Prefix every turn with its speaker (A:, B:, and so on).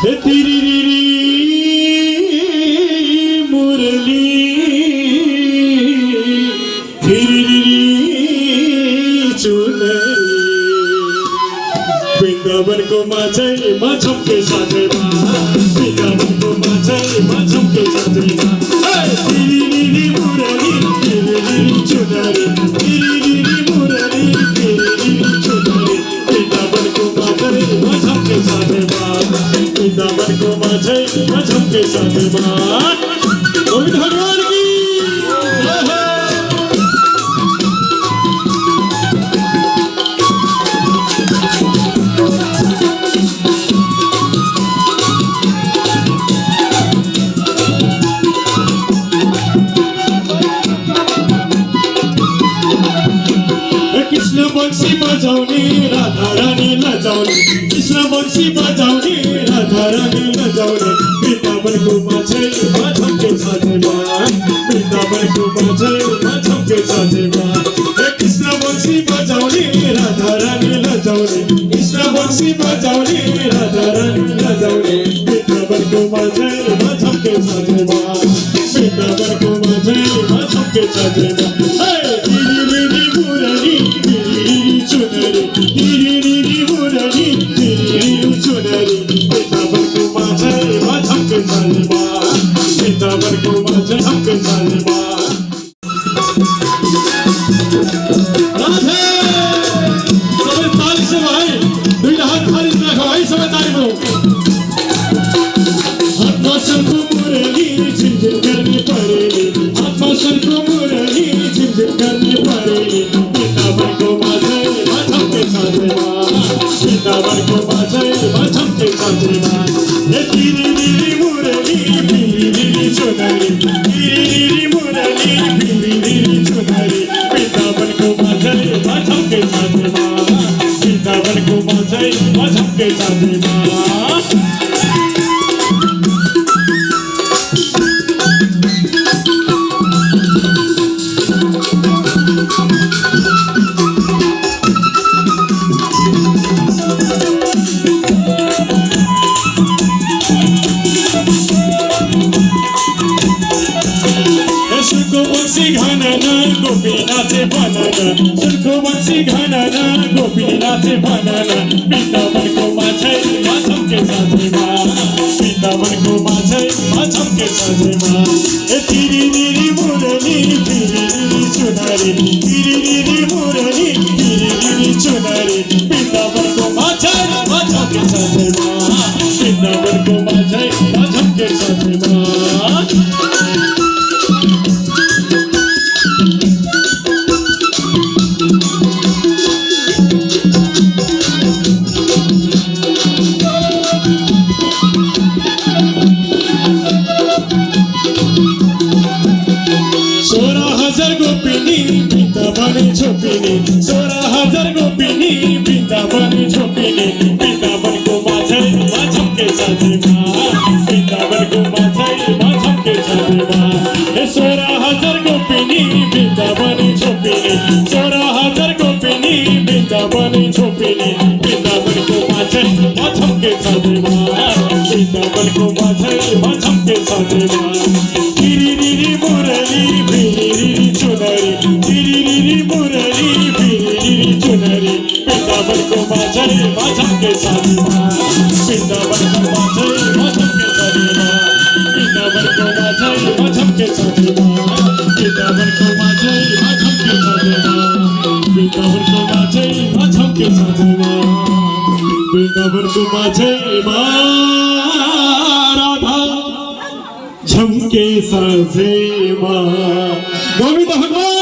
A: तिरिरिरी मुरली तिरिरिरी चुनरी वृंदावन को माझे माझम के साथे वृंदावन को माझे माझम के साथे तिरिरिरी मुरली तिरिरिरी चुनरी तिरिरिरी मुरली तिरिरिरी चुनरी वृंदावन को माझे माझम के साथे वृंदावन को माझे माझम के साथे गोविंद भगवान की कृष्ण बंसी बजाउने राधा रानी लजाउने कृष्ण बंसी बजाउने राधा रानी लजाउने वृंदावन को माझे माझम के साथे वृंदावन को माझे माझम के साथे कृष्ण बंसी बजाउने राधा रानी लजाउने कृष्ण बंसी बजाउने राधा रानी लजाउने वृंदावन को माझे माझम के साथे वृंदावन को माझे माझम के साथे तिरिरिरी मुरली तिरिरिरी चुनरी तिरिरिरी मुरली तिरिरिरी चुनरी वृंदावन को माझे माझम के साथे वृंदावन को माझे माझम के साथे राधे सबे ताली से भाई दुईटा हाथ खाली रखो भाई सबे ताली बजाओ हाथ सर को मुरली झिमझिम करनी पड़ेगी हाथ सर को मुरली झिमझिम करनी पड़ेगी वृंदावन को माझे माझम के साथे वृंदावन को माझे माझम के साथे ये तिरिरिरी मुरली तिरिरिरी चुनरी तिरिरिरी मुरली तिरिरिरी चुनरी वृंदावन को माझे माझम के साथे वृंदावन को माझे माझम के साथे गोपीनाथे बनना सुरको बंसी घनना गोपीनाथे बनना वृंदावन को माझे माझम के साथे वृंदावन को माझे माझम के साथे तिरिरिरी मुरली तिरिरिरी चुनरी तिरिरिरी मुरली तिरिरिरी चुनरी वृंदावन को माझे माझम के साथे वृंदावन को माझे माझम के साथे छोपिनी 16,000 गोपिनी वृंदावन छोपिनी वृंदावन को माझे माझम के साथे वृंदावन को माझे माझम के साथे 16,000 गोपिनी वृंदावन छोपिनी 16,000 गोपिनी वृंदावन छोपिनी वृंदावन को माझे माझम के साथे वृंदावन को माझे माझम के साथे तिरिरिरी मुरली तिरिरिरी चुनरी तिरिरिरी मुरली तिरिरिरी चुनरी वृंदावन को माझे माझम के साथे वृंदावन को माझे माझम के साथे वृंदावन को माझे माझम के साथे वृंदावन को माझे माझम के साथे वृंदावन को माझे माझम के साथे वृंदावन को माझे राधा झमके साथे गोविंद भगवान